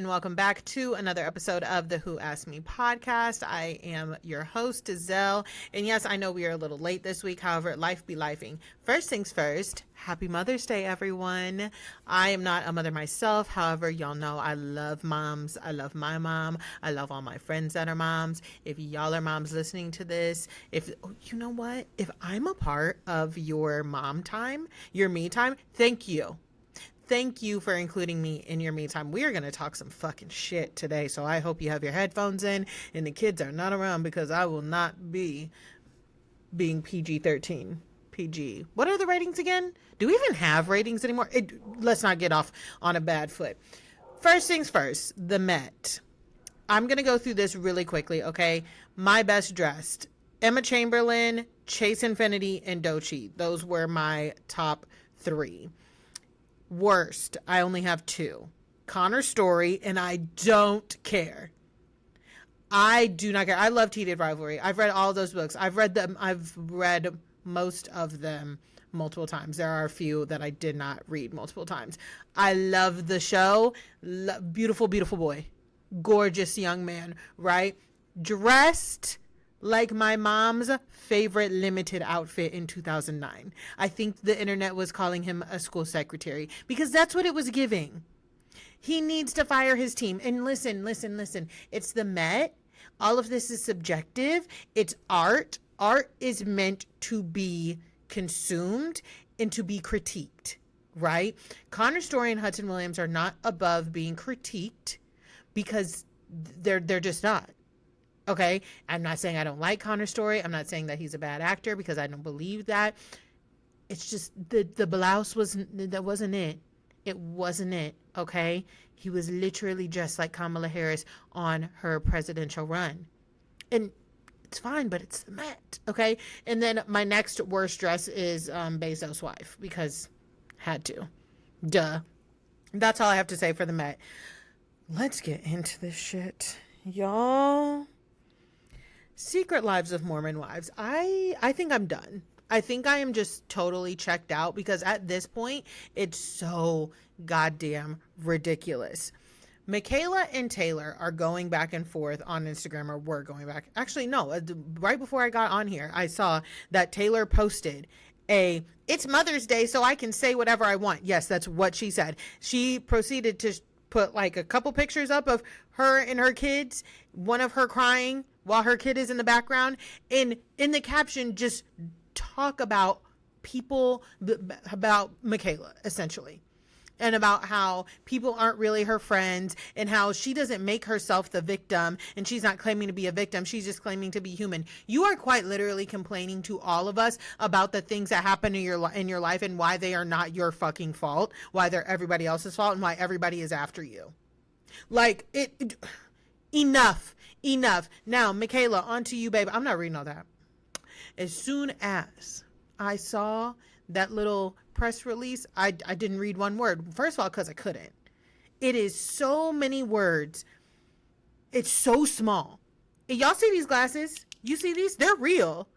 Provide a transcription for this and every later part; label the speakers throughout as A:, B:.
A: and welcome back to another episode of the Who Asked Me podcast. I am your host, Zell, and yes, I know we are a little late this week. However, life be lifing. First things first, happy Mother's Day, everyone. I am not a mother myself. However, y'all know I love moms. I love my mom. I love all my friends that are moms. If y'all are moms listening to this, if you know what, if I'm a part of your mom time, your me time, thank you. Thank you for including me in your me time. We are going to talk some fucking shit today. So I hope you have your headphones in and the kids are not around, because I will not be being PG-13. PG. What are the ratings again? Do we even have ratings anymore? Let's not get off on a bad foot. First things first, the Met. I'm going to go through this really quickly, okay? My best dressed. Emma Chamberlain, Chase Infinity, and Doechii. Those were my top 3. Worst, I only have 2. Connor Story, and I don't care. I do not care. I love Heated Rivalry. I've read all those books. I've read most of them multiple times. There are a few that I did not read multiple times. I love the show. Beautiful, beautiful boy. Gorgeous young man, right? Dressed like my mom's favorite limited outfit in 2009. I think the internet was calling him a school secretary, because that's what it was giving. He needs to fire his team. And listen. It's the Met. All of this is subjective. It's art. Art is meant to be consumed and to be critiqued, right? Connor Story and Hudson Williams are not above being critiqued, because they're just not. Okay, I'm not saying I don't like Connor Story. I'm not saying that he's a bad actor, because I don't believe that. It's just the blouse wasn't it. It wasn't it, okay? He was literally just like Kamala Harris on her presidential run. And it's fine, but it's the Met, okay? And then my next worst dress is Bezos' wife, because had to. Duh. That's all I have to say for the Met. Let's get into this shit, y'all. Secret Lives of Mormon Wives. I think I'm done. I think I am just totally checked out, because at this point, it's so goddamn ridiculous. Michaela and Taylor are going back and forth on Instagram, or were going back. Actually, no. Right before I got on here, I saw that Taylor posted it's Mother's Day, so I can say whatever I want. Yes, that's what she said. She proceeded to put like a couple pictures up of her and her kids, one of her crying while her kid is in the background, and in the caption just talk about people, about Michaela essentially, and about how people aren't really her friends, and how she doesn't make herself the victim, and she's not claiming to be a victim, she's just claiming to be human. You are quite literally complaining to all of us about the things that happen in your life, and why they are not your fucking fault, why they're everybody else's fault, and why everybody is after you. Like, enough. Now, Michaela, on to you, babe. I'm not reading all that. As soon as I saw that little press release, I didn't read one word. First of all, because I couldn't. It is so many words. It's so small. And y'all see these glasses? You see these? They're real.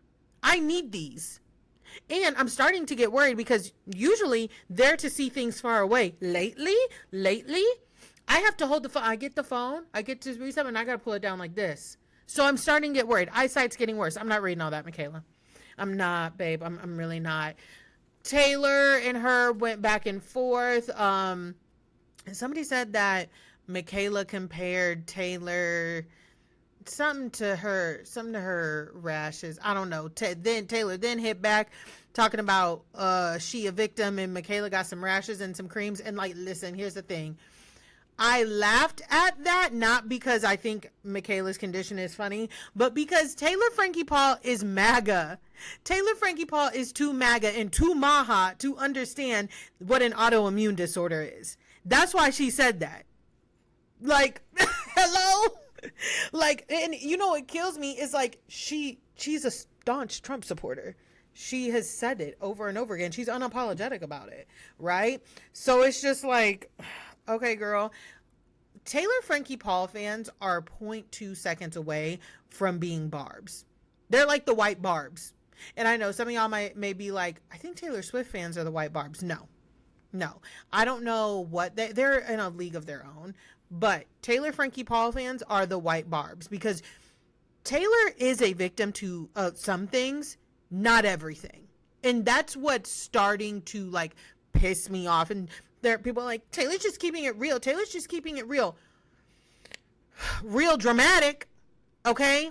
A: I need these. And I'm starting to get worried, because usually they're to see things far away. Lately, I have to hold the phone. I get the phone. I get to read something, and I got to pull it down like this. So I'm starting to get worried. Eyesight's getting worse. I'm not reading all that, Michaela. I'm not, babe. I'm really not. Taylor and her went back and forth. Somebody said that Michaela compared Taylor something to her rashes. I don't know. Then Taylor hit back talking about she a victim, and Michaela got some rashes and some creams. And like, listen, here's the thing. I laughed at that, not because I think Michaela's condition is funny, but because Taylor Frankie Paul is MAGA. Taylor Frankie Paul is too MAGA and too Maha to understand what an autoimmune disorder is. That's why she said that. Like, hello? Like, and you know what kills me is like, she's a staunch Trump supporter. She has said it over and over again. She's unapologetic about it, right? So it's just like, okay, girl. Taylor Frankie Paul fans are 0.2 seconds away from being Barbs. They're like the white Barbs. And I know some of y'all may be like, I think Taylor Swift fans are the white Barbs. No. I don't know what they're in a league of their own. But Taylor Frankie Paul fans are the white barbs, because Taylor is a victim to some things, not everything. And that's what's starting to like piss me off. And there are people like, Taylor's just keeping it real. Taylor's just keeping it real. Real dramatic. Okay?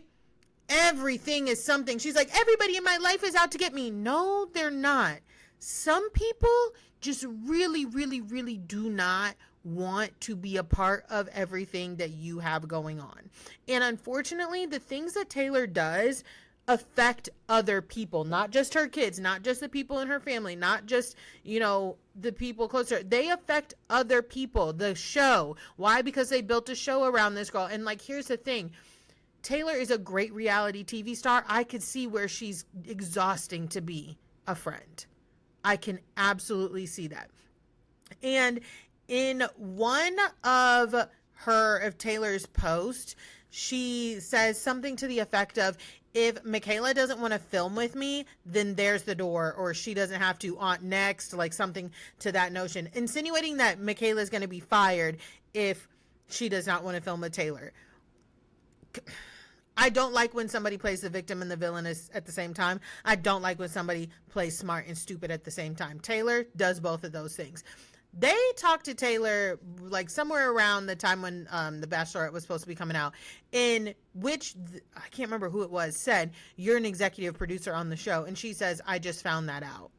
A: Everything is something. She's like, everybody in my life is out to get me. No, they're not. Some people just really, really, really do not want to be a part of everything that you have going on. And unfortunately, the things that Taylor does affect other people, not just her kids, not just the people in her family, not just, you know, the people closer. They affect other people. The show. Why? Because they built a show around this girl. And like, here's the thing. Taylor is a great reality TV star. I could see where she's exhausting to be a friend. I can absolutely see that. And in one of Taylor's posts, she says something to the effect of, if Michaela doesn't want to film with me, then there's the door, or she doesn't have to on next, like something to that notion, insinuating that Michaela is going to be fired if she does not want to film with Taylor. I don't like when somebody plays the victim and the villain at the same time. I don't like when somebody plays smart and stupid at the same time. Taylor does both of those things. They talked to Taylor like somewhere around the time when The Bachelorette was supposed to be coming out, in which, I can't remember who it was, said, you're an executive producer on the show. And she says, I just found that out.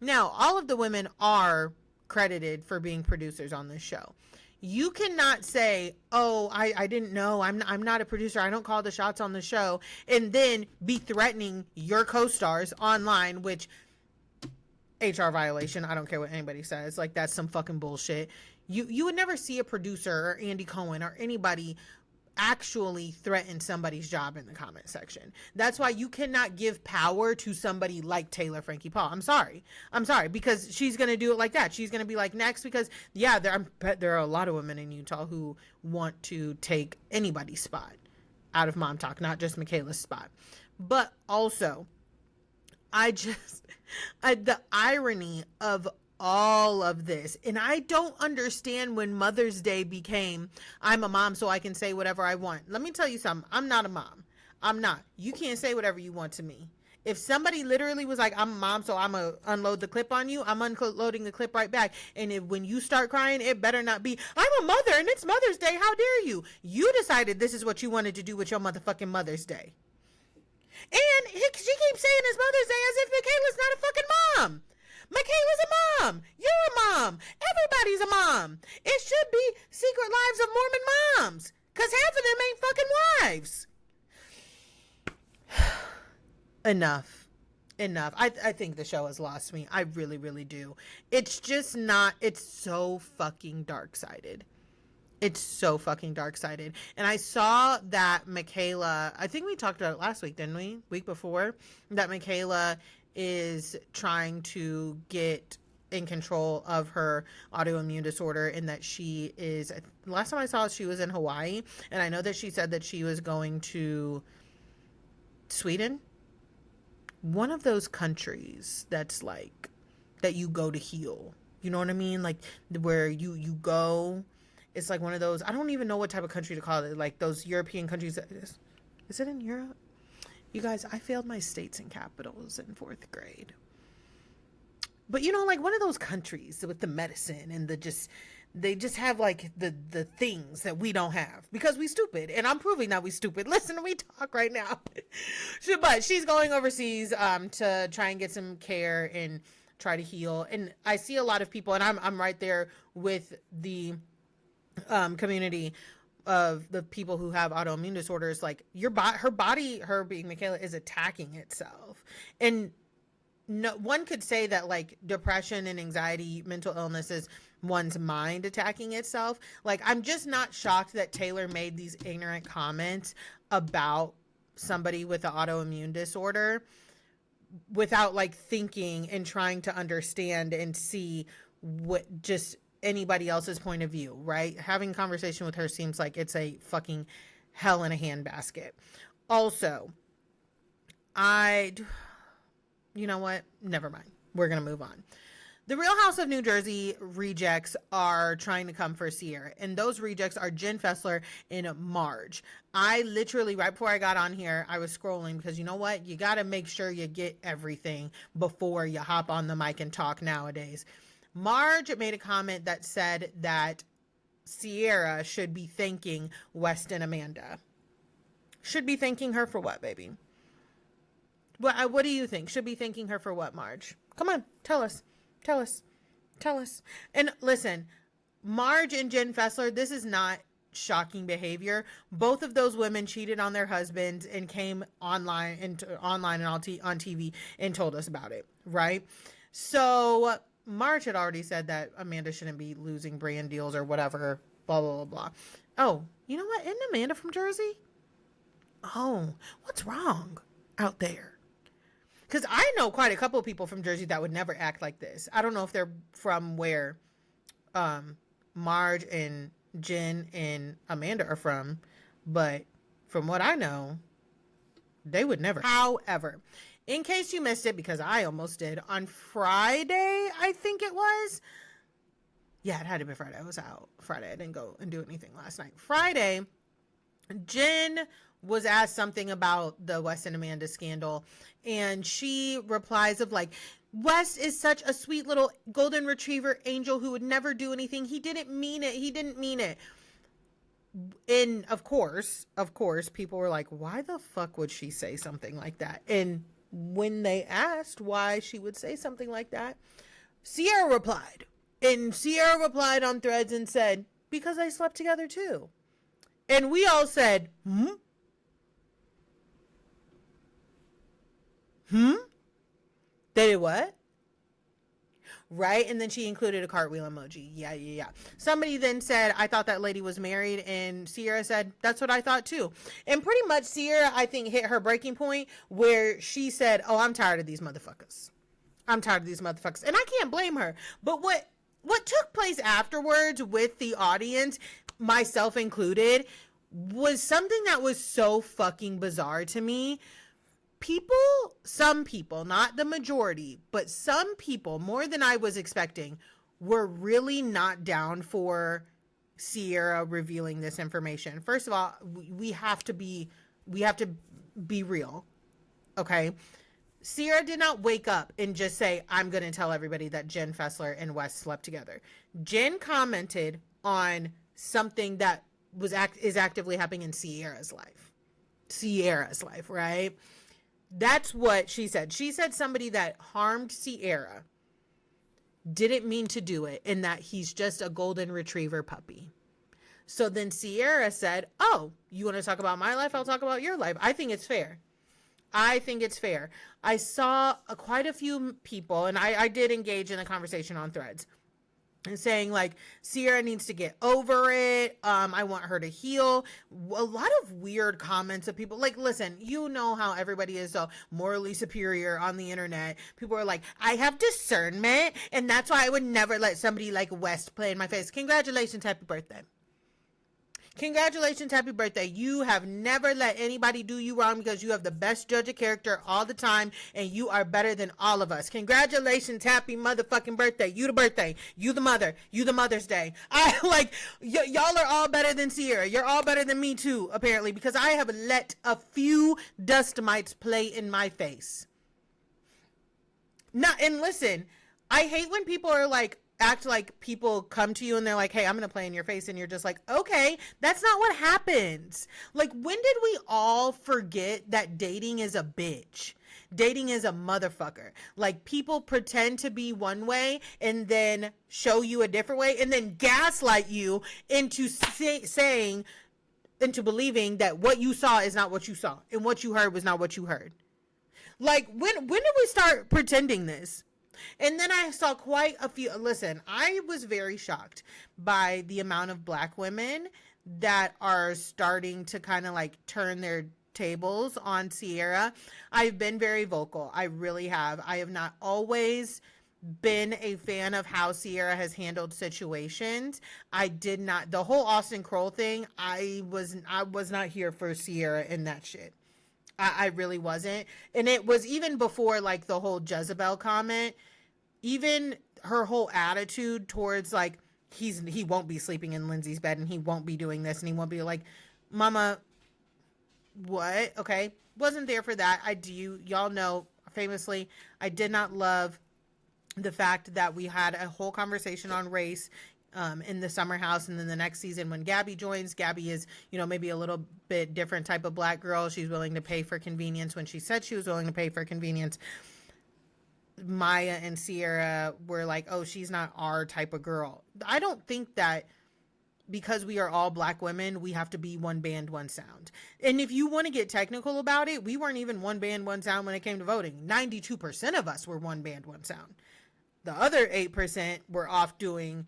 A: Now, all of the women are credited for being producers on this show. You cannot say, oh, I didn't know. I'm not a producer. I don't call the shots on the show. And then be threatening your co-stars online, which... HR violation. I don't care what anybody says. Like, that's some fucking bullshit. You would never see a producer or Andy Cohen or anybody actually threaten somebody's job in the comment section. That's why you cannot give power to somebody like Taylor Frankie Paul. I'm sorry, because she's going to do it like that. She's going to be like, next, because yeah, there are a lot of women in Utah who want to take anybody's spot out of Mom Talk, not just Michaela's spot. But also, the irony of all of this, and I don't understand when Mother's Day became, I'm a mom so I can say whatever I want. Let me tell you something. I'm not a mom. I'm not. You can't say whatever you want to me. If somebody literally was like, I'm a mom so I'm going to unload the clip on you, I'm unloading the clip right back. And if when you start crying, it better not be, I'm a mother and it's Mother's Day. How dare you? You decided this is what you wanted to do with your motherfucking Mother's Day. And she keeps saying it's Mother's Day as if Michaela's not a fucking mom. Michaela's a mom. You're a mom. Everybody's a mom. It should be Secret Lives of Mormon Moms, because half of them ain't fucking wives. Enough. I think the show has lost me. I really, really do. It's just not, it's so fucking dark-sided. It's so fucking dark-sided. And I saw that Michaela, I think we talked about it last week, didn't we? Week before, that Michaela is trying to get in control of her autoimmune disorder, and that she is, last time I saw she was in Hawaii, and I know that she said that she was going to Sweden. One of those countries that's like, that you go to heal. You know what I mean? Like, where you go... It's like one of those, I don't even know what type of country to call it. Like those European countries. Is it in Europe? You guys, I failed my states and capitals in 4th grade. But you know, like one of those countries with the medicine and they just have like the things that we don't have because we stupid. And I'm proving that we stupid. Listen to me talk right now. But she's going overseas to try and get some care and try to heal. And I see a lot of people, and I'm right there with the community of the people who have autoimmune disorders. Like her being Michaela, is attacking itself. And no one could say that like depression and anxiety, mental illness is one's mind attacking itself. Like, I'm just not shocked that Taylor made these ignorant comments about somebody with an autoimmune disorder without like thinking and trying to understand and see what just anybody else's point of view, right? Having conversation with her seems like it's a fucking hell in a handbasket. Also, you know what? Never mind. We're going to move on. The Real House of New Jersey rejects are trying to come for Ciara, and those rejects are Jen Fessler and Marge. I literally, right before I got on here, I was scrolling because you know what? You got to make sure you get everything before you hop on the mic and talk nowadays. Marge made a comment that said that Ciara should be thanking West and Amanda. Should be thanking her for what, baby? What do you think? Should be thanking her for what, Marge? Come on, tell us. Tell us. Tell us. And listen, Marge and Jen Fessler, this is not shocking behavior. Both of those women cheated on their husbands and came online and on TV and told us about it, right? So Marge had already said that Amanda shouldn't be losing brand deals or whatever, blah, blah, blah, blah. Oh, you know what? Isn't Amanda from Jersey? Oh, what's wrong out there? Because I know quite a couple of people from Jersey that would never act like this. I don't know if they're from where Marge and Jen and Amanda are from, but from what I know, they would never. However, in case you missed it, because I almost did, on Friday, I think it was. Yeah, it had to be Friday. I was out Friday. I didn't go and do anything last night. Friday, Jen was asked something about the West and Amanda scandal, and she replies of like, West is such a sweet little golden retriever angel who would never do anything. He didn't mean it. He didn't mean it. And of course, people were like, why the fuck would she say something like that? And when they asked why she would say something like that, Ciara replied. And Ciara replied on Threads and said, because they slept together too. And we all said, They did what? Right? And then she included a cartwheel emoji. Yeah. Somebody then said, I thought that lady was married. And Ciara said, that's what I thought too. And pretty much Ciara, I think, hit her breaking point where she said, oh, I'm tired of these motherfuckers. I'm tired of these motherfuckers. And I can't blame her. But what took place afterwards with the audience, myself included, was something that was so fucking bizarre to me. Some people, not the majority, but some people, more than I was expecting, were really not down for Ciara revealing this information. First of all, we have to be real. Okay? Ciara did not wake up and just say, I'm going to tell everybody that Jen Fessler and West slept together. Jen commented on something that is actively happening in Ciara's life, right? That's what she said. She said somebody that harmed Ciara didn't mean to do it and that he's just a golden retriever puppy. So then Ciara said, oh, you want to talk about my life? I'll talk about your life. I think it's fair. I saw quite a few people, and I did engage in a conversation on Threads, and saying like, Ciara needs to get over it. I want her to heal. A lot of weird comments of people like, listen, you know how everybody is so morally superior on the internet. People are like, I have discernment, and that's why I would never let somebody like West play in my face. Congratulations, happy birthday. Congratulations, happy birthday. You have never let anybody do you wrong because you have the best judge of character all the time and you are better than all of us. Congratulations, happy motherfucking birthday. You the birthday. You the mother. You the Mother's Day. Y'all are all better than Ciara. You're all better than me too, apparently, because I have let a few dust mites play in my face. And listen, I hate when people are like, act like people come to you and they're like, hey, I'm going to play in your face. And you're just like, okay, that's not what happens. Like, when did we all forget that dating is a bitch? Dating is a motherfucker. Like, people pretend to be one way and then show you a different way and then gaslight you into into believing that what you saw is not what you saw and what you heard was not what you heard. Like, when did we start pretending this? And then I saw quite a few. Listen, I was very shocked by the amount of Black women that are starting to kind of like turn their tables on Ciara. I've been very vocal. I really have. I have not always been a fan of how Ciara has handled situations. The whole Austin Kroll thing, I was not here for Ciara in that shit. I really wasn't. And it was even before like the whole Jezebel comment. even her whole attitude towards like he won't be sleeping in Lindsay's bed and he won't be doing this and he won't be like, mama, what? Okay, wasn't there for that. Y'all know famously I did not love the fact that we had a whole conversation on race in the summer house, and then the next season when Gabby joins, Gabby is, maybe a little bit different type of black girl. She's willing to pay for convenience when she said she was willing to pay for convenience. Maya and Ciara were like, oh, she's not our type of girl. I don't think that because we are all black women, we have to be one band, one sound. And if you want to get technical about it, we weren't even one band, one sound when it came to voting. 92% of us were one band, one sound. The other 8% were off doing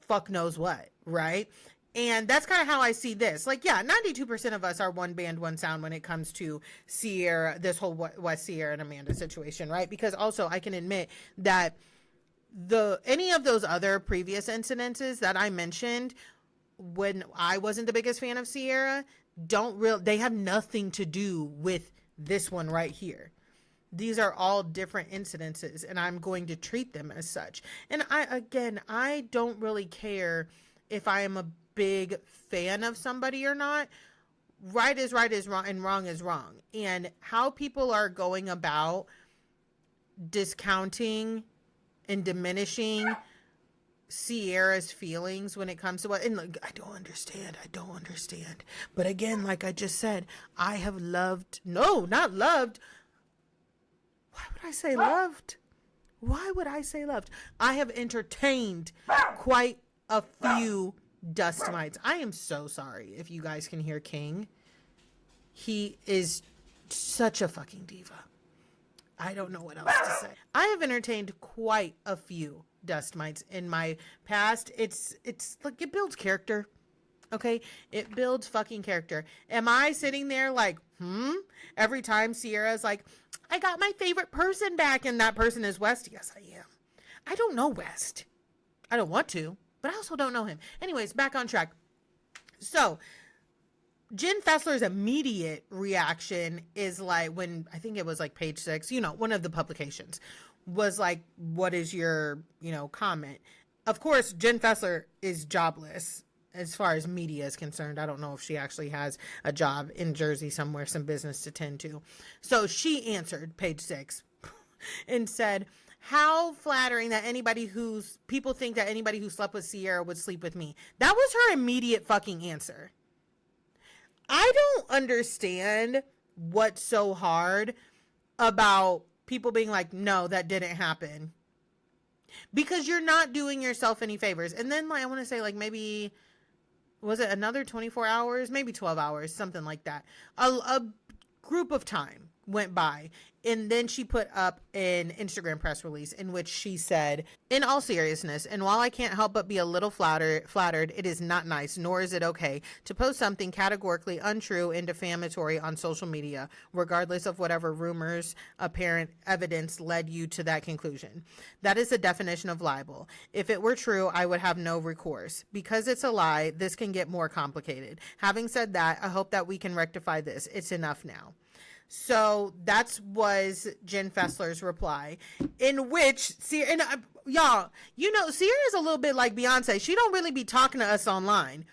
A: fuck knows what, right? And that's kind of how I see this. Like, yeah, 92% of us are one band, one sound when it comes to Ciara, this whole West Ciara and Amanda situation, right? Because also I can admit that any of those other previous incidences that I mentioned when I wasn't the biggest fan of Ciara they have nothing to do with this one right here. These are all different incidences, and I'm going to treat them as such. And I don't really care if I am a big fan of somebody or not. Right is wrong, and wrong is wrong. And how people are going about discounting and diminishing Ciara's feelings when it comes to what, and look, I don't understand. But again, like I just said, I have loved, no, not loved. Why would I say loved? I have entertained quite a few dust mites. I am so sorry if you guys can hear King. He is such a fucking diva. I don't know what else to say. I have entertained quite a few dust mites in my past. It's like, it builds character. Okay, it builds fucking character. Am I sitting there like, every time Ciara's like, I got my favorite person back and that person is West? Yes, I am. I don't know West. I don't want to, but I also don't know him. Anyways, back on track. So, Jen Fessler's immediate reaction is like, when I think it was like page 6, one of the publications was like, what is your, comment? Of course, Jen Fessler is jobless as far as media is concerned. I don't know if she actually has a job in Jersey somewhere, some business to tend to. So she answered page 6 and said, how flattering that people think that anybody who slept with Ciara would sleep with me. That was her immediate fucking answer. I don't understand what's so hard about people being like, no, that didn't happen. Because you're not doing yourself any favors. And then I want to say maybe, was it another 24 hours? Maybe 12 hours, something like that. A group of time went by. And then she put up an Instagram press release in which she said, in all seriousness, and while I can't help but be a little flattered, it is not nice, nor is it okay, to post something categorically untrue and defamatory on social media, regardless of whatever rumors, apparent evidence led you to that conclusion. That is the definition of libel. If it were true, I would have no recourse. Because it's a lie, this can get more complicated. Having said that, I hope that we can rectify this. It's enough now. So that was Jen Fessler's reply, in which y'all, Ciara is a little bit like Beyonce. She don't really be talking to us online.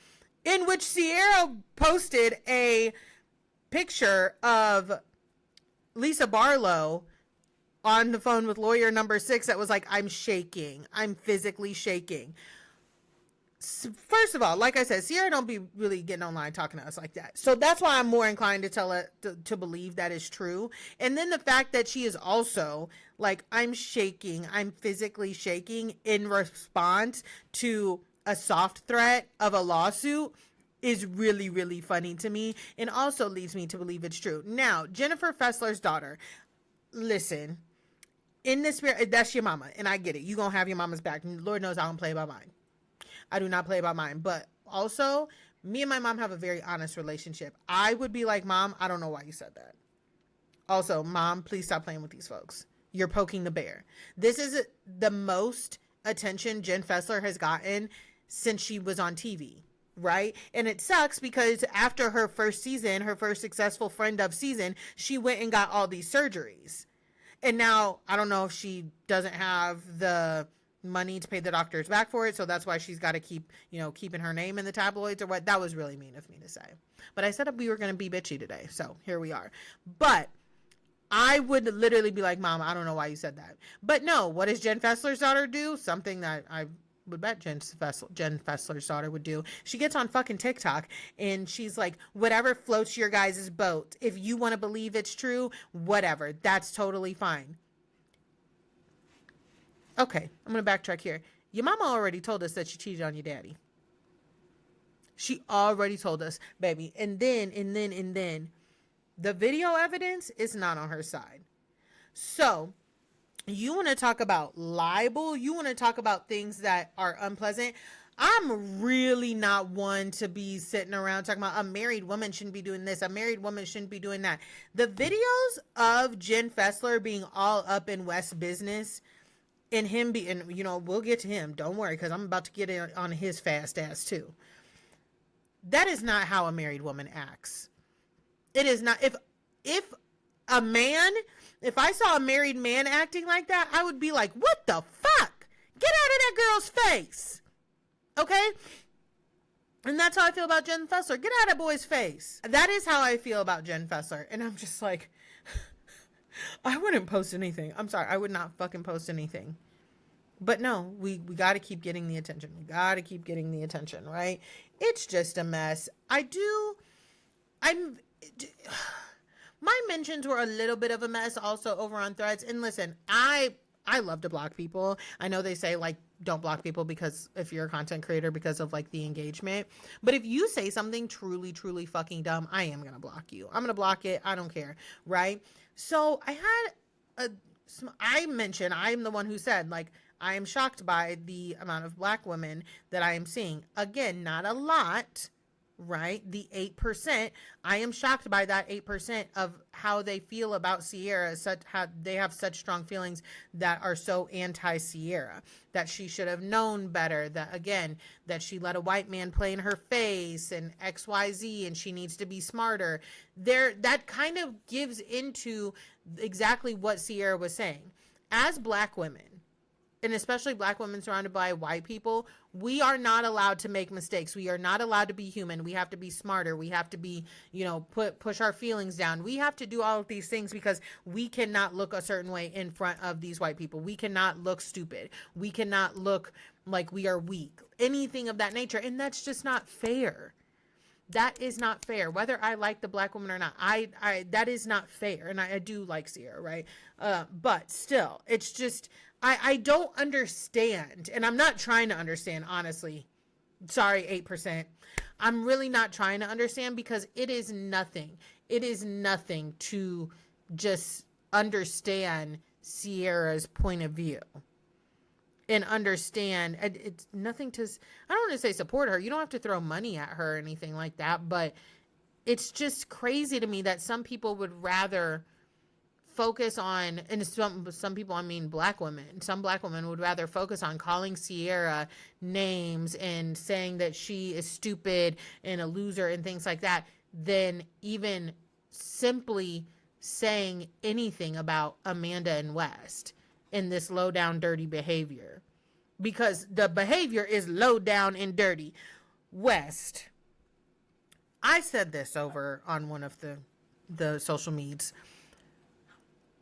A: In which Ciara posted a picture of Lisa Barlow on the phone with lawyer number 6 that was like, I'm shaking. I'm physically shaking. First of all, like I said, Ciara don't be really getting online talking to us like that. So that's why I'm more inclined to tell her to believe that is true. And then the fact that she is also like, I'm shaking, I'm physically shaking in response to a soft threat of a lawsuit is really, really funny to me, and also leads me to believe it's true. Now, Jennifer Fessler's daughter, listen, in this spirit, that's your mama, and I get it. You gonna have your mama's back. Lord knows I don't play by mine. I do not play by mine. But also, me and my mom have a very honest relationship. I would be like, Mom, I don't know why you said that. Also, Mom, please stop playing with these folks. You're poking the bear. This is the most attention Jen Fessler has gotten since she was on TV, right? And it sucks because after her first season, her first successful friend of season, she went and got all these surgeries. And now I don't know if she doesn't have the money to pay the doctors back for it, so that's why she's got to keep, keeping her name in the tabloids or what. That was really mean of me to say. But I said we were going to be bitchy today, so here we are. But I would literally be like, Mom, I don't know why you said that. But no, what does Jen Fessler's daughter do? Something that I would bet Jen Fessler's daughter would do. She gets on fucking TikTok and she's like, whatever floats your guys' boat. If you want to believe it's true, whatever. That's totally fine. Okay, I'm going to backtrack here. Your mama already told us that she cheated on your daddy. She already told us, baby. And then, the video evidence is not on her side. So, you want to talk about libel? You want to talk about things that are unpleasant? I'm really not one to be sitting around talking about a married woman shouldn't be doing this. A married woman shouldn't be doing that. The videos of Jen Fessler being all up in West's business and him being, we'll get to him. Don't worry, because I'm about to get in on his fast ass too. That is not how a married woman acts. It is not. If I saw a married man acting like that, I would be like, what the fuck? Get out of that girl's face. Okay? And that's how I feel about Jen Fessler. Get out of that boy's face. That is how I feel about Jen Fessler. And I'm just like, I wouldn't post anything. I'm sorry. I would not fucking post anything. But no, we got to keep getting the attention. We got to keep getting the attention, right? It's just a mess. My mentions were a little bit of a mess also over on Threads. And listen, I love to block people. I know they say like, don't block people because if you're a content creator because of like the engagement. But if you say something truly, truly fucking dumb, I am going to block you. I'm going to block it. I don't care. Right. So I mentioned, I'm the one who said like, I am shocked by the amount of Black women that I am seeing. Again, not a lot, right? The 8%. I am shocked by that 8% of how they feel about Ciara, how they have such strong feelings that are so anti-Ciara, that she should have known better, that she let a white man play in her face and XYZ and she needs to be smarter. That kind of gives into exactly what Ciara was saying. As Black women, and especially Black women surrounded by white people, we are not allowed to make mistakes. We are not allowed to be human. We have to be smarter. We have to be, push our feelings down. We have to do all of these things because we cannot look a certain way in front of these white people. We cannot look stupid. We cannot look like we are weak. Anything of that nature. And that's just not fair. That is not fair. Whether I like the Black woman or not, that is not fair. And I do like Ciara, right? But still, it's just, I don't understand. And I'm not trying to understand, honestly. Sorry, 8%. I'm really not trying to understand because it is nothing. It is nothing to just understand Ciara's point of view. And understand, it's nothing to, I don't want to say support her. You don't have to throw money at her or anything like that. But it's just crazy to me that some people would rather focus on, and some people, I mean Black women, some Black women would rather focus on calling Ciara names and saying that she is stupid and a loser and things like that than even simply saying anything about Amanda and West in this low down dirty behavior, because the behavior is low down and dirty. West, I said this over on one of the social medias.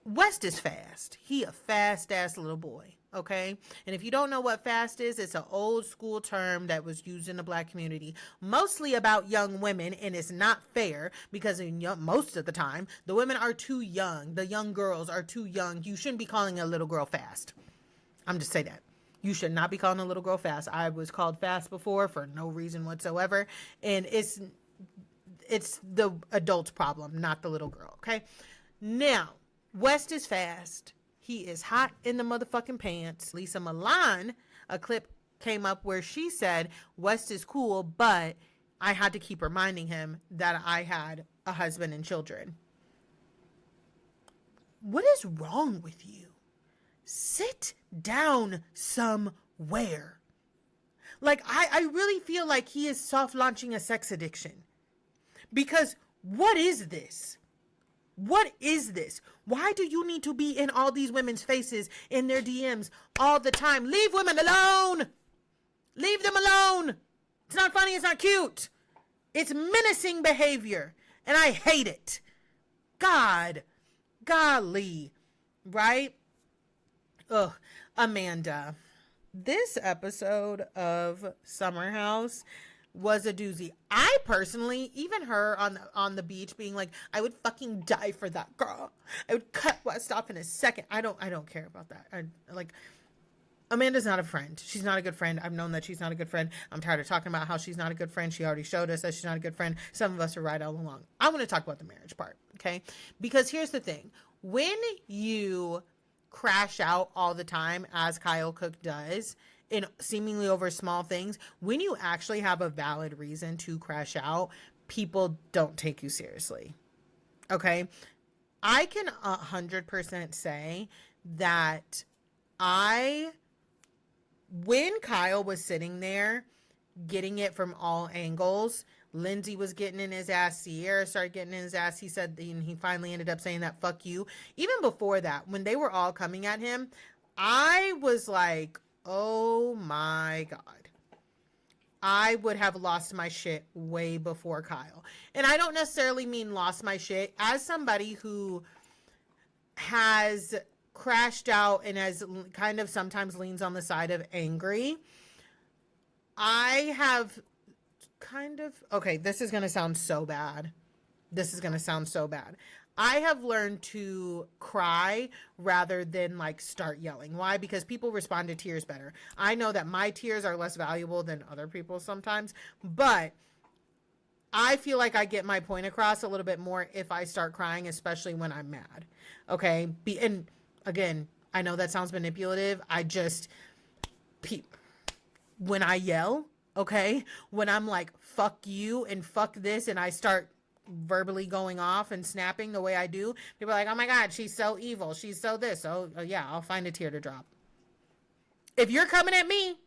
A: West is fast. He a fast ass little boy. Okay. And if you don't know what fast is, it's an old school term that was used in the Black community, mostly about young women. And it's not fair because most of the time the women are too young. The young girls are too young. You shouldn't be calling a little girl fast. I'm just saying that. You should not be calling a little girl fast. I was called fast before for no reason whatsoever. And it's the adult's problem, not the little girl. Okay. Now, West is fast. He is hot in the motherfucking pants. Lisa Milan, a clip came up where she said, West is cool, but I had to keep reminding him that I had a husband and children. What is wrong with you? Sit down somewhere. Like, I really feel like he is soft launching a sex addiction. Because what is this? What is this? Why do you need to be in all these women's faces, in their DMs all the time? Leave women alone. Leave them alone. It's not funny. It's not cute. It's menacing behavior. And I hate it. God. Golly. Right? Ugh. Amanda. This episode of Summer House was a doozy. I personally, even her on the beach being like, I would fucking die for that girl. I would cut West off in a second. I don't care about that. Amanda's not a friend. She's not a good friend. I've known that she's not a good friend. I'm tired of talking about how she's not a good friend. She already showed us that she's not a good friend. Some of us are right all along. I want to talk about the marriage part, okay? Because here's the thing. When you crash out all the time, as Kyle Cook does, in seemingly over small things, when you actually have a valid reason to crash out, people don't take you seriously. Okay? I can 100% say that when Kyle was sitting there getting it from all angles, Lindsay was getting in his ass, Ciara started getting in his ass. He said, and he finally ended up saying that, fuck you. Even before that, when they were all coming at him, I was like, oh my God. I would have lost my shit way before Kyle. And I don't necessarily mean lost my shit. As somebody who has crashed out and has kind of sometimes leans on the side of angry, I have kind of, okay, this is going to sound so bad. I have learned to cry rather than like start yelling. Why? Because people respond to tears better. I know that my tears are less valuable than other people's sometimes, but I feel like I get my point across a little bit more if I start crying, especially when I'm mad. Okay. And again, I know that sounds manipulative. When I yell, okay, when I'm like, fuck you and fuck this, and I start verbally going off and snapping the way I do, people are like, oh my God, she's so evil. She's so this. Oh yeah, I'll find a tear to drop. If you're coming at me,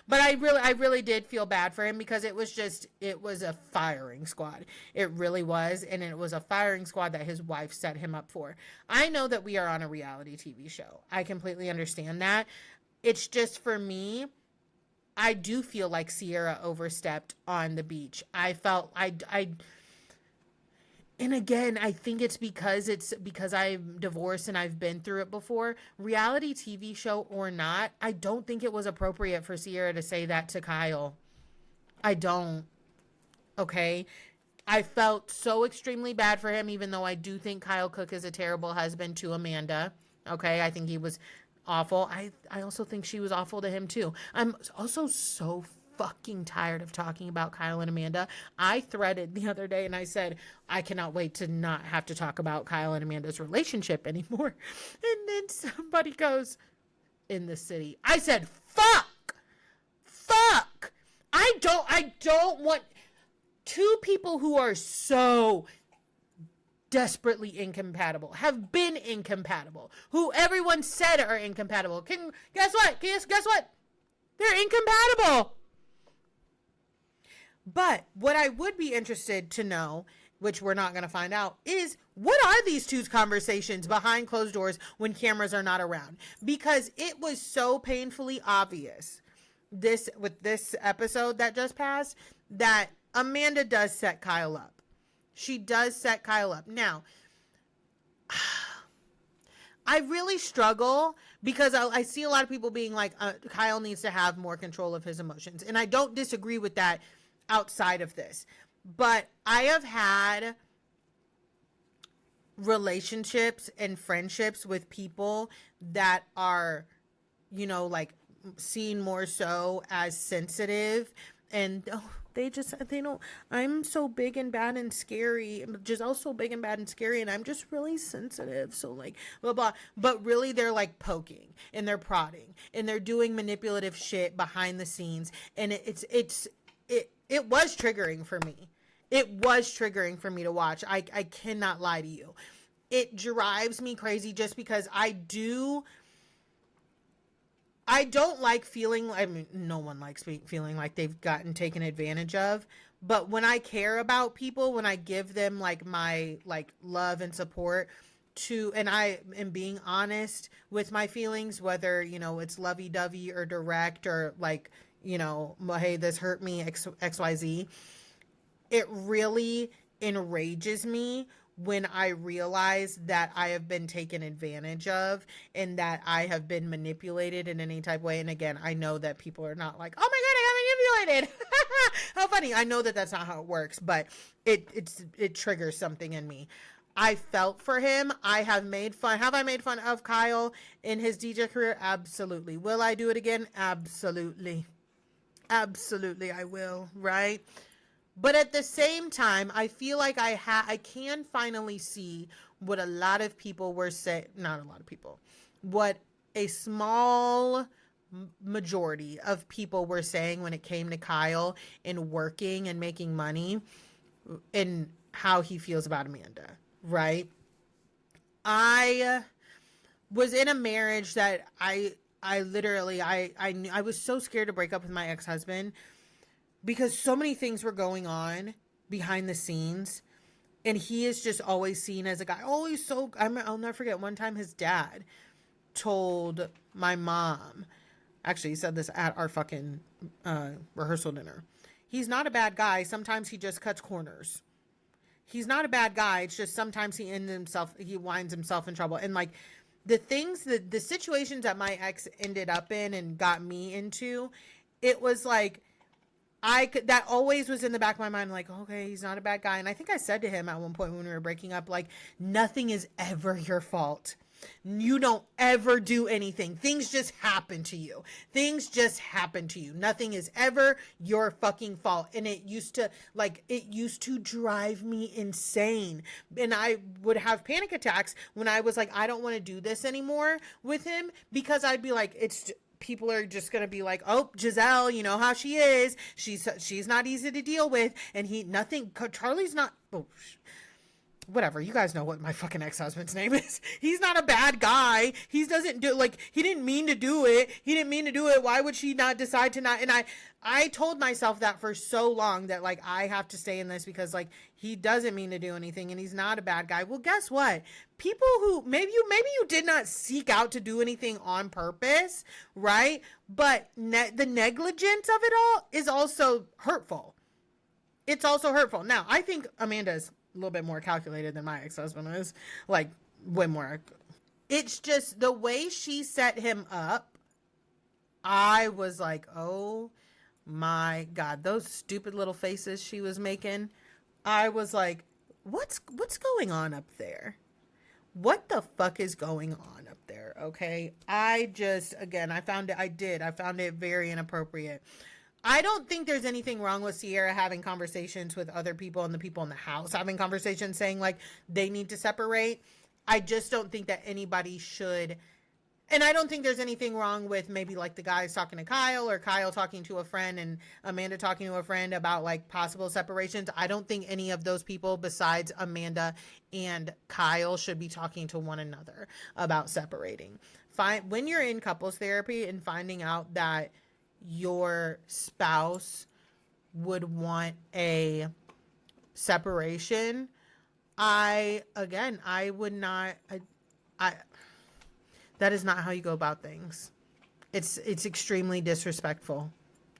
A: but I really did feel bad for him because it was a firing squad. It really was. And it was a firing squad that his wife set him up for. I know that we are on a reality TV show. I completely understand that. It's just, for me, I do feel like Ciara overstepped on the beach. I felt, and again, I think it's because I'm divorced and I've been through it before. Reality TV show or not, I don't think it was appropriate for Ciara to say that to Kyle. I don't. Okay? I felt so extremely bad for him, even though I do think Kyle Cook is a terrible husband to Amanda. Okay? I think he was awful. I also think she was awful to him too. I'm also so fucking tired of talking about Kyle and Amanda. I threaded the other day and I said, I cannot wait to not have to talk about Kyle and Amanda's relationship anymore. And then somebody goes, in the city. I said, fuck. I don't want two people who are so desperately incompatible, have been incompatible, who everyone said are incompatible. Guess what? They're incompatible. But what I would be interested to know, which we're not going to find out, is what are these two's conversations behind closed doors when cameras are not around? Because it was so painfully obvious with this episode that just passed that Amanda does set Kyle up. She does set Kyle up. Now, I really struggle because I see a lot of people being like, Kyle needs to have more control of his emotions. And I don't disagree with that outside of this. But I have had relationships and friendships with people that are, like seen more so as sensitive, and they don't, I'm so big and bad and scary, Giselle's so big and bad and scary, and I'm just really sensitive, so like blah blah. But really they're like poking and they're prodding and they're doing manipulative shit behind the scenes, and it was triggering for me. It was triggering for me to watch. I cannot lie to you. It drives me crazy just because I don't like feeling, no one likes feeling like they've gotten taken advantage of, But when I care about people, when I give them like my like love and support to, and I am being honest with my feelings, whether, you know, it's lovey-dovey or direct or like, you know, hey, this hurt me, XYZ, it really enrages me when I realize that I have been taken advantage of and that I have been manipulated in any type of way. And again, I know that people are not like, oh my God, I got manipulated. How funny. I know that that's not how it works, but it triggers something in me. I felt for him. I have made fun. Have I made fun of Kyle in his DJ career? Absolutely. Will I do it again? Absolutely. Absolutely, I will, right? But at the same time, I feel like I can finally see what a lot of people were saying, not a lot of people, what a small majority of people were saying when it came to Kyle and working and making money and how he feels about Amanda, right? I was in a marriage that I literally, I was so scared to break up with my ex-husband because so many things were going on behind the scenes. And he is just always seen as a guy. Oh, he's so, I'll never forget one time his dad told my mom, actually he said this at our fucking rehearsal dinner. He's not a bad guy. Sometimes he just cuts corners. He's not a bad guy. It's just sometimes he winds himself in trouble. And like the things, the situations that my ex ended up in and got me into, it was like, that always was in the back of my mind, like, okay, he's not a bad guy. And I think I said to him at one point when we were breaking up, like, nothing is ever your fault. You don't ever do anything. Things just happen to you. Things just happen to you. Nothing is ever your fucking fault. And it used to drive me insane. And I would have panic attacks when I was like, I don't want to do this anymore with him, because I'd be like, people are just going to be like, oh, Giselle, you know how she is. She's not easy to deal with. And Charlie's not, whatever. You guys know what my fucking ex-husband's name is. He's not a bad guy. He didn't mean to do it. He didn't mean to do it. Why would she not decide to not? And I told myself that for so long that like, I have to stay in this because like, he doesn't mean to do anything and he's not a bad guy. Well, guess what? People who maybe you did not seek out to do anything on purpose, right? But the negligence of it all is also hurtful. It's also hurtful. Now, I think Amanda's a little bit more calculated than my ex-husband is, like way more. It's just the way she set him up. I was like, oh my God, those stupid little faces she was making. I was like, what's going on up there? What the fuck is going on up there? Okay. I found it very inappropriate. I don't think there's anything wrong with Ciara having conversations with other people and the people in the house having conversations saying like they need to separate. I just don't think that anybody should. And I don't think there's anything wrong with maybe like the guys talking to Kyle or Kyle talking to a friend and Amanda talking to a friend about like possible separations. I don't think any of those people besides Amanda and Kyle should be talking to one another about separating. When you're in couples therapy and finding out that your spouse would want a separation, I would not. That is not how you go about things. It's extremely disrespectful.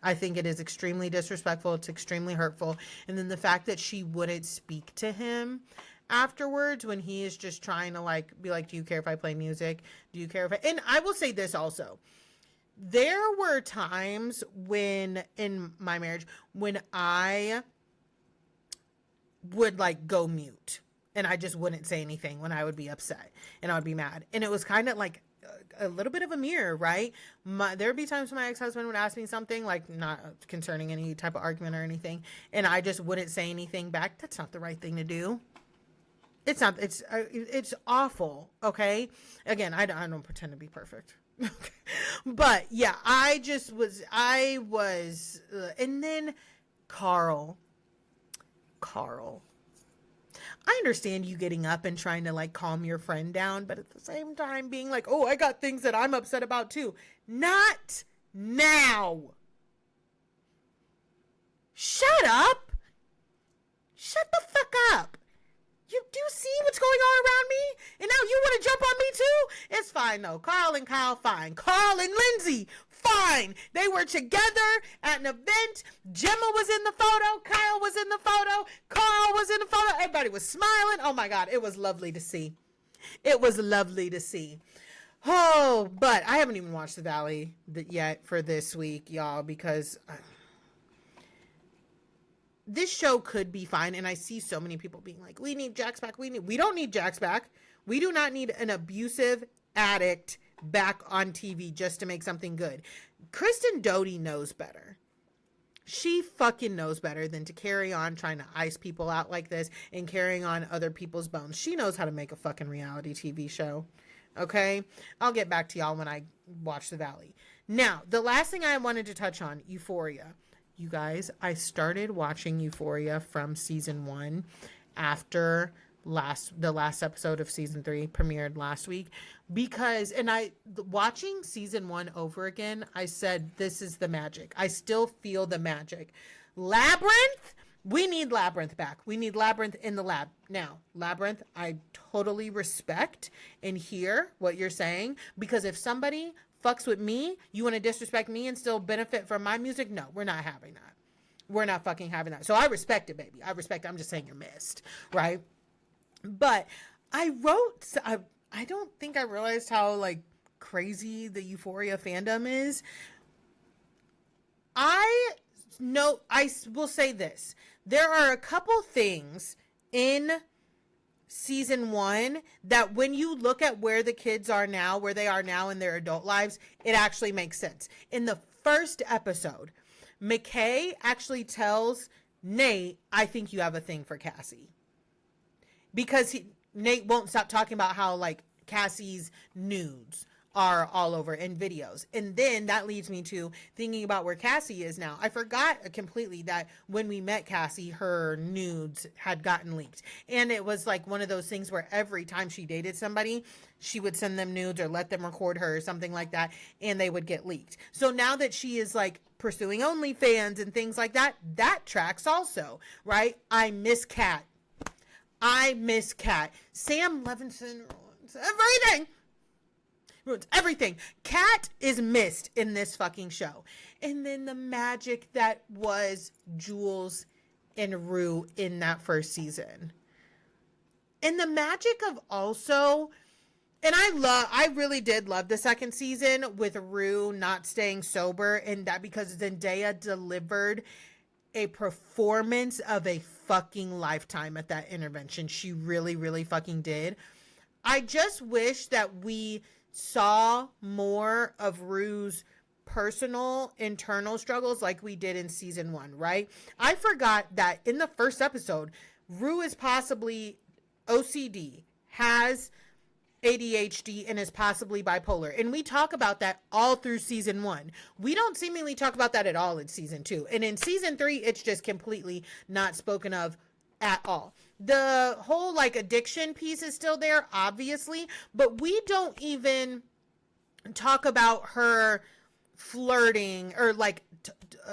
A: I think it is extremely disrespectful. It's extremely hurtful. And then the fact that she wouldn't speak to him afterwards when he is just trying to like be like, do you care if I play music? Do you care if and I will say this also. There were times when in my marriage when I would like go mute and I just wouldn't say anything when I would be upset and I would be mad. And it was kind of like a little bit of a mirror, right? There would be times when my ex-husband would ask me something like not concerning any type of argument or anything. And I just wouldn't say anything back. That's not the right thing to do. It's not, it's awful. Okay. Again, I don't pretend to be perfect. But yeah, I was, and then Carl, I understand you getting up and trying to like calm your friend down, but at the same time being like, oh, I got things that I'm upset about too. Not now. Shut up. Shut the fuck up. You do see what's going on around me? And now you want to jump on me too? It's fine though. Carl and Kyle, fine. Carl and Lindsay, fine. They were together at an event. Gemma was in the photo. Kyle was in the photo. Carl was in the photo. Everybody was smiling. Oh my God. It was lovely to see. It was lovely to see. Oh, but I haven't even watched The Valley yet for this week, y'all, because this show could be fine. And I see so many people being like, we need Jax back. We don't need Jax back. We do not need an abusive addict back on TV just to make something good. Kristen Doty knows better. She fucking knows better than to carry on trying to ice people out like this and carrying on other people's bones. She knows how to make a fucking reality TV show. Okay? I'll get back to y'all when I watch The Valley. Now, the last thing I wanted to touch on, Euphoria. You guys, I started watching Euphoria from season 1 after the last episode of season 3 premiered last week because, watching season 1 over again, I said, this is the magic. I still feel the magic. Labyrinth, we need Labyrinth back. We need Labyrinth in the lab. Now, Labyrinth, I totally respect and hear what you're saying, because if somebody fucks with me, you want to disrespect me and still benefit from my music? No, we're not having that. We're not fucking having that. So I respect it, baby. I respect it. I'm just saying you're missed, right? But I don't think I realized how like crazy the Euphoria fandom is. I will say this. There are a couple things in season 1 that when you look at where the kids are now, where they are now in their adult lives, it actually makes sense. In the first episode, McKay actually tells Nate, I think you have a thing for Cassie. Because Nate won't stop talking about how like Cassie's nudes are all over in videos. And then that leads me to thinking about where Cassie is now. I forgot completely that when we met Cassie, her nudes had gotten leaked. And it was like one of those things where every time she dated somebody, she would send them nudes or let them record her or something like that, and they would get leaked. So now that she is like pursuing OnlyFans and things like that, that tracks also, right? I miss Kat. Sam Levinson ruins everything. Kat is missed in this fucking show. And then the magic that was Jules and Rue in that first season. And the magic of also, and I really did love the second season with Rue not staying sober, and that because Zendaya delivered a performance of a fucking lifetime at that intervention. She really, really fucking did. I just wish that we saw more of Rue's personal internal struggles like we did in season 1, right? I forgot that in the first episode, Rue is possibly OCD, has ADHD, and is possibly bipolar. And we talk about that all through season 1. We don't seemingly talk about that at all in season 2. And in season 3, it's just completely not spoken of at all. The whole like addiction piece is still there, obviously, but we don't even talk about her flirting or like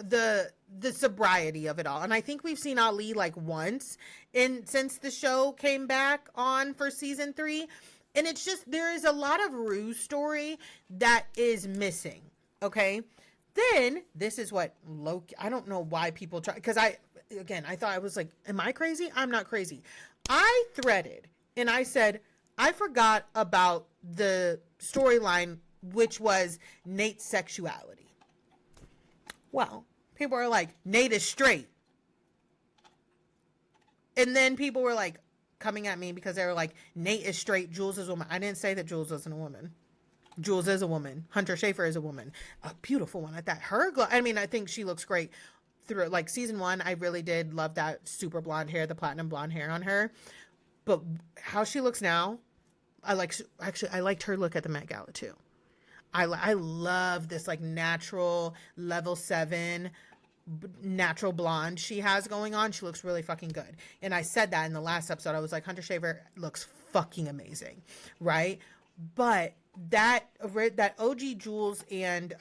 A: the sobriety of it all. And I think we've seen Ali like once since the show came back on for season 3. And it's just, there is a lot of Rue's story that is missing. Okay. Then this is what I don't know why people try, because I thought I was like, am I crazy? I'm not crazy. I threaded and I said, I forgot about the storyline, which was Nate's sexuality. Well, people are like, Nate is straight. And then people were like coming at me because they were like, Nate is straight, Jules is a woman. I didn't say that Jules wasn't a woman. Jules is a woman. Hunter Schafer is a woman. A beautiful one at that. I think she looks great. Through like season 1, I really did love that super blonde hair, the platinum blonde hair on her. But how she looks now, I liked her look at the Met Gala too. I love this like natural level 7 natural blonde she has going on. She looks really fucking good. And I said that in the last episode. I was like, Hunter Schafer looks fucking amazing, right? But that OG Jules and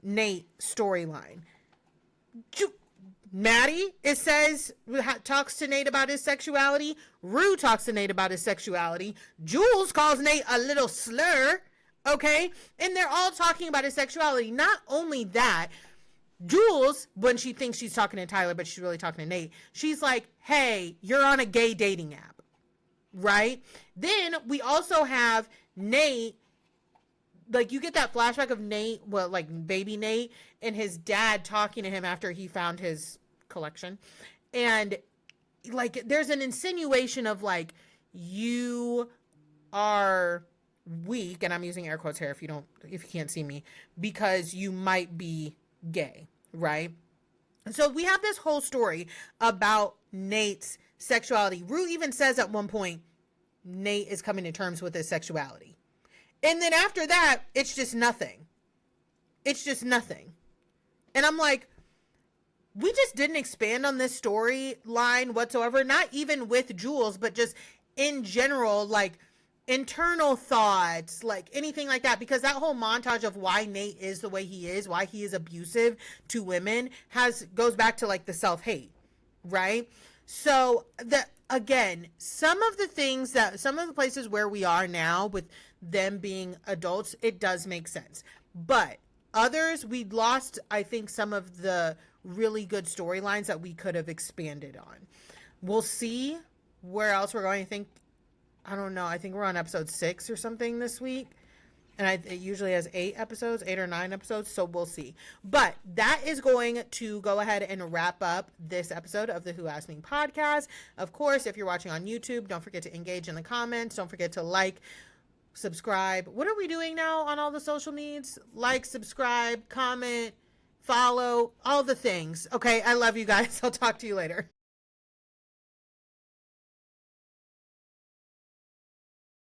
A: Nate storyline, Maddie, it says, talks to Nate about his sexuality. Rue talks to Nate about his sexuality. Jules calls Nate a little slur. Okay? And they're all talking about his sexuality. Not only that, Jules, when she thinks she's talking to Tyler, but she's really talking to Nate, she's like, hey, you're on a gay dating app. Right? Then we also have Nate. Like, you get that flashback of Nate, well, like baby Nate and his dad talking to him after he found his collection. And like, there's an insinuation of like, you are weak, and I'm using air quotes here if you can't see me, because you might be gay, right? So we have this whole story about Nate's sexuality. Rue even says at one point, Nate is coming to terms with his sexuality. And then after that, it's just nothing. It's just nothing. And I'm like, we just didn't expand on this storyline whatsoever. Not even with Jules, but just in general, like internal thoughts, like anything like that. Because that whole montage of why Nate is the way he is, why he is abusive to women, goes back to like the self-hate, right? So again, some of the places where we are now with them being adults, it does make sense. But others, we lost, I think, some of the really good storylines that we could have expanded on. We'll see where else we're going. I don't know. I think we're on episode 6 or something this week. And it usually has 8 or 9 episodes, so we'll see. But that is going to go ahead and wrap up this episode of the Who Asked Me podcast. Of course, if you're watching on YouTube, don't forget to engage in the comments. Don't forget to like, subscribe. What are we doing now on all the social medias? Like, subscribe, comment, follow, all the things. Okay, I love you guys. I'll talk to you later.